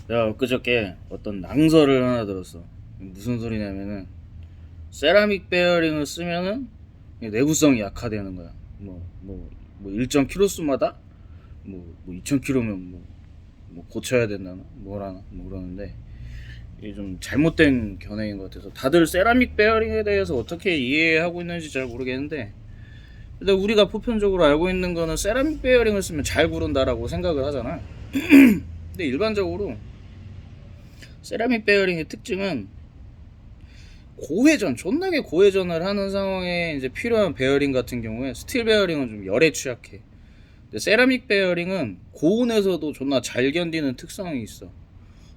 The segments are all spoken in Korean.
내가 엊그저께 어떤 낭설을 하나 들었어. 무슨 소리냐면은 세라믹 베어링을 쓰면은 내구성이 약화되는 거야. 뭐 일정 키로수마다 뭐 2000km면 뭐 고쳐야 된다나 뭐라나 뭐 그러는데 이게 좀 잘못된 견해인 것 같아서 다들 세라믹 베어링에 대해서 어떻게 이해하고 있는지 잘 모르겠는데, 근데 우리가 보편적으로 알고 있는 거는 세라믹 베어링을 쓰면 잘 구른다라고 생각을 하잖아. 근데 일반적으로 세라믹 베어링의 특징은 고회전, 존나게 고회전을 하는 상황에 이제 필요한 베어링 같은 경우에 스틸 베어링은 좀 열에 취약해. 근데 세라믹 베어링은 고온에서도 존나 잘 견디는 특성이 있어.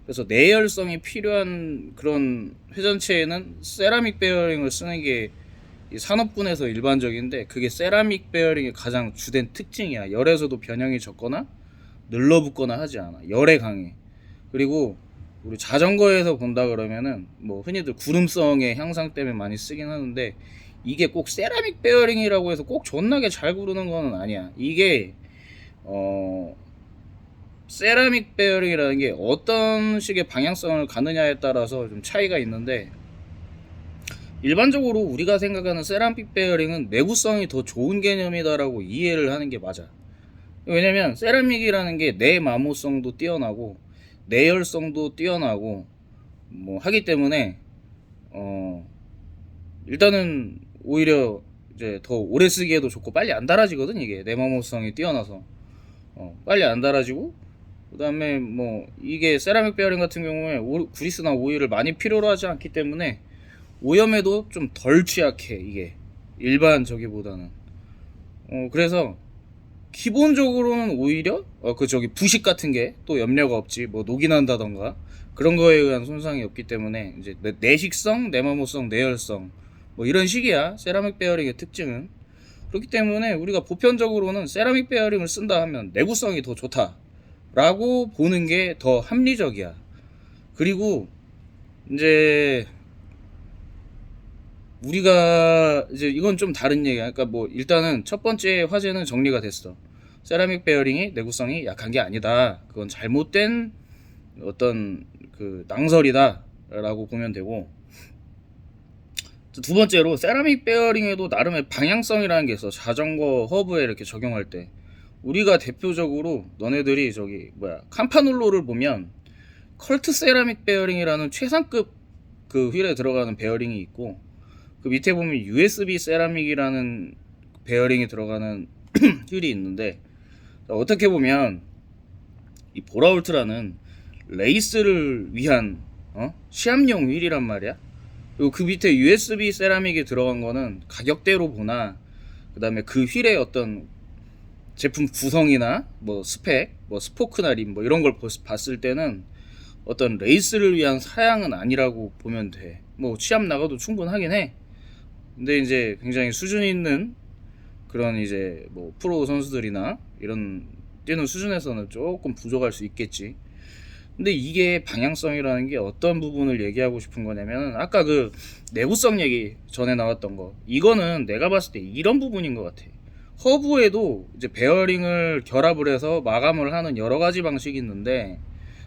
그래서 내열성이 필요한 그런 회전체에는 세라믹 베어링을 쓰는 게 산업군에서 일반적인데, 그게 세라믹 베어링의 가장 주된 특징이야. 열에서도 변형이 적거나 늘러붙거나 하지 않아. 열에 강해. 그리고 우리 자전거에서 본다 그러면은 뭐 흔히들 구름성의 향상 때문에 많이 쓰긴 하는데, 이게 꼭 세라믹 베어링이라고 해서 꼭 존나게 잘 구르는 거는 아니야. 이게 어 세라믹 베어링이라는 게 어떤 식의 방향성을 가느냐에 따라서 좀 차이가 있는데, 일반적으로 우리가 생각하는 세라믹 베어링은 내구성이 더 좋은 개념이다라고 이해를 하는 게 맞아. 왜냐면 세라믹이라는 게 내마모성도 뛰어나고 내열성도 뛰어나고 뭐 하기 때문에 어 일단은 오히려 이제 더 오래 쓰기에도 좋고 빨리 안 닳아지거든. 이게 내마모성이 뛰어나서 빨리 안 닳아지고, 그 다음에 뭐 이게 세라믹 베어링 같은 경우에 구리스나 오일을 많이 필요로 하지 않기 때문에 오염에도 좀 덜 취약해, 이게 일반 저기보다는. 그래서 기본적으로는 오히려 그 저기 부식 같은 게 또 염려가 없지. 뭐 녹이 난다던가 그런 거에 의한 손상이 없기 때문에 이제 내식성, 내마모성, 내열성 뭐 이런 식이야 세라믹 베어링의 특징은. 그렇기 때문에 우리가 보편적으로는 세라믹 베어링을 쓴다 하면 내구성이 더 좋다라고 보는 게 더 합리적이야. 그리고 이제 우리가 이제 이건 좀 다른 얘기야. 그러니까 뭐 일단은 첫 번째 화제는 정리가 됐어. 세라믹 베어링이 내구성이 약한 게 아니다. 그건 잘못된 어떤 그 낭설이다라고 보면 되고, 두 번째로 세라믹 베어링에도 나름의 방향성이라는 게 있어. 자전거 허브에 이렇게 적용할 때 우리가 대표적으로 너네들이 저기 뭐야 캄파놀로를 보면 컬트 세라믹 베어링이라는 최상급 그 휠에 들어가는 베어링이 있고, 그 밑에 보면 USB 세라믹이라는 베어링이 들어가는 휠이 있는데, 어떻게 보면 이 보라울트라는 레이스를 위한 시합용 휠이란 말이야. 그리고 그 밑에 USB 세라믹이 들어간 거는 가격대로 보나, 그 다음에 그 휠의 어떤 제품 구성이나 뭐 스펙, 뭐 스포크나 림 뭐 이런 걸 봤을 때는 어떤 레이스를 위한 사양은 아니라고 보면 돼. 뭐 시합 나가도 충분하긴 해. 근데 이제 굉장히 수준 있는 그런 이제 뭐 프로 선수들이나 이런 뛰는 수준에서는 조금 부족할 수 있겠지. 근데 이게 방향성이라는 게 어떤 부분을 얘기하고 싶은 거냐면, 아까 그 내구성 얘기 전에 나왔던 거, 이거는 내가 봤을 때 이런 부분인 것 같아. 허브에도 이제 베어링을 결합을 해서 마감을 하는 여러 가지 방식이 있는데,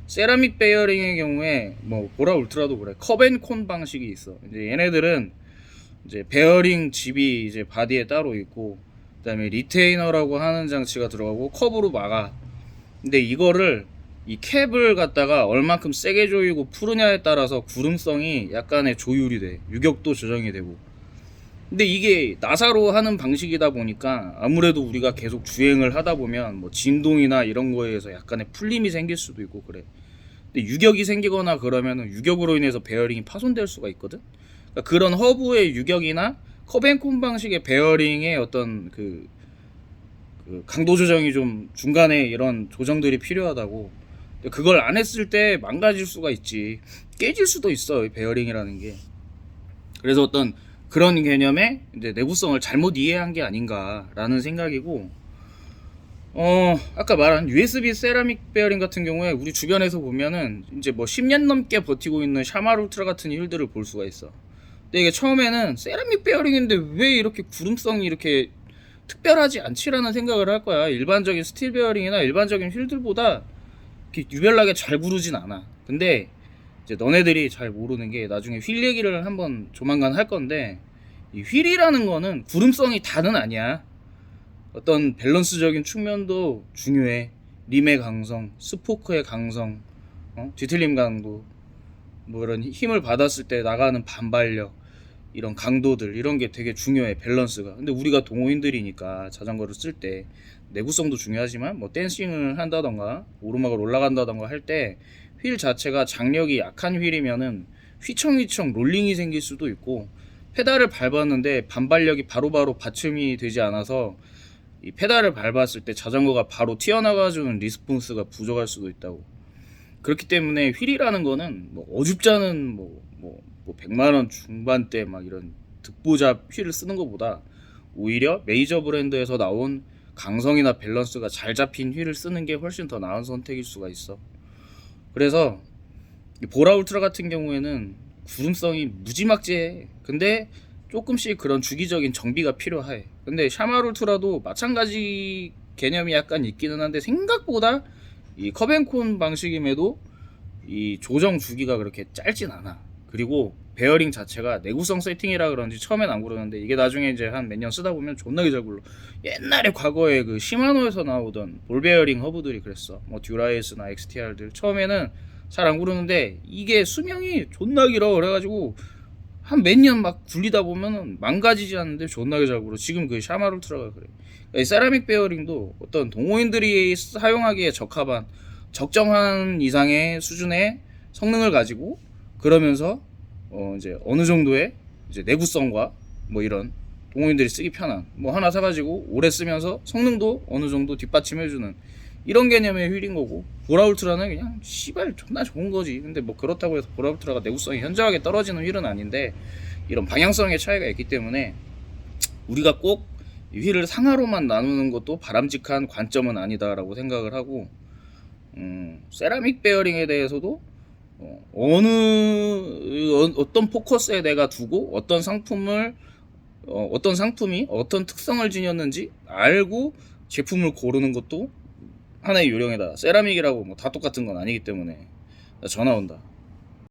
세라믹 베어링의 경우에 뭐 보라 울트라도 그래, 컵앤콘 방식이 있어. 이제 얘네들은 이제 베어링 집이 이제 바디에 따로 있고, 그다음에 리테이너라고 하는 장치가 들어가고 컵으로 막아. 근데 이거를 이 캡을 갖다가 얼만큼 세게 조이고 푸르냐에 따라서 구름성이 약간의 조율이 돼. 유격도 조정이 되고. 근데 이게 나사로 하는 방식이다 보니까 아무래도 우리가 계속 주행을 하다 보면 뭐 진동이나 이런 거에 의해서 약간의 풀림이 생길 수도 있고 그래. 근데 유격이 생기거나 그러면은 유격으로 인해서 베어링이 파손될 수가 있거든. 그러니까 그런 허브의 유격이나 컵앤콘 방식의 베어링의 어떤 그 강도 조정이 좀 중간에 이런 조정들이 필요하다고. 그걸 안 했을 때 망가질 수가 있지. 깨질 수도 있어, 이 베어링이라는 게. 그래서 어떤 그런 개념의 이제 내구성을 잘못 이해한 게 아닌가라는 생각이고, 아까 말한 USB 세라믹 베어링 같은 경우에 우리 주변에서 보면은 이제 뭐 10년 넘게 버티고 있는 샤말 울트라 같은 휠들을 볼 수가 있어. 근데 이게 처음에는 세라믹 베어링인데 왜 이렇게 구름성이 이렇게 특별하지 않지라는 생각을 할 거야. 일반적인 스틸 베어링이나 일반적인 휠들보다 이렇게 유별나게 잘 구르진 않아. 근데 이제 너네들이 잘 모르는 게 나중에 휠 얘기를 한번 조만간 할 건데 이 휠이라는 거는 구름성이 다는 아니야. 어떤 밸런스적인 측면도 중요해. 림의 강성, 스포크의 강성, 뒤틀림 강도, 뭐 이런 힘을 받았을 때 나가는 반발력, 이런 강도들 이런 게 되게 중요해 밸런스가. 근데 우리가 동호인들이니까 자전거를 쓸 때 내구성도 중요하지만 뭐 댄싱을 한다던가 오르막을 올라간다던가 할 때 휠 자체가 장력이 약한 휠이면은 휘청휘청 롤링이 생길 수도 있고 페달을 밟았는데 반발력이 바로바로 받침이 되지 않아서 이 페달을 밟았을 때 자전거가 바로 튀어나가주는 리스폰스가 부족할 수도 있다고. 그렇기 때문에 휠이라는 거는 뭐 어줍지 않은 뭐 100만 원 중반대 막 이런 득보잡 휠을 쓰는 것보다 오히려 메이저 브랜드에서 나온 강성이나 밸런스가 잘 잡힌 휠을 쓰는 게 훨씬 더 나은 선택일 수가 있어. 그래서 보라 울트라 같은 경우에는 구름성이 무지막지해. 근데 조금씩 그런 주기적인 정비가 필요해. 근데 샤말 울트라도 마찬가지 개념이 약간 있기는 한데 생각보다 이 컵앤콘 방식임에도 이 조정 주기가 그렇게 짧진 않아. 그리고 베어링 자체가 내구성 세팅이라 그런지 처음엔 안 그러는데 이게 나중에 이제 한 몇 년 쓰다 보면 존나게 잘 굴러. 옛날에 과거에 그 시마노에서 나오던 볼 베어링 허브들이 그랬어. 뭐 듀라이스나 XTR들 처음에는 잘 안 구르는데 이게 수명이 존나 길어. 그래가지고 한 몇 년 막 굴리다 보면은 망가지지 않는데 존나게 잘 굴러. 지금 그 샤말 울트라가 그래. 이 세라믹 베어링도 어떤 동호인들이 사용하기에 적합한 적정한 이상의 수준의 성능을 가지고 그러면서 이제 어느 정도의 이제 내구성과 뭐 이런 동호인들이 쓰기 편한 뭐 하나 사가지고 오래 쓰면서 성능도 어느 정도 뒷받침해주는 이런 개념의 휠인 거고 보라울트라는 그냥 씨발 존나 좋은 거지. 근데 뭐 그렇다고 해서 보라울트라가 내구성이 현저하게 떨어지는 휠은 아닌데 이런 방향성의 차이가 있기 때문에 우리가 꼭 이 휠을 상하로만 나누는 것도 바람직한 관점은 아니다라고 생각을 하고 세라믹 베어링에 대해서도 어떤 포커스에 내가 두고 어떤 상품을 어떤 상품이 어떤 특성을 지녔는지 알고 제품을 고르는 것도 하나의 요령이다. 세라믹이라고 뭐 다 똑같은 건 아니기 때문에. 나 전화 온다.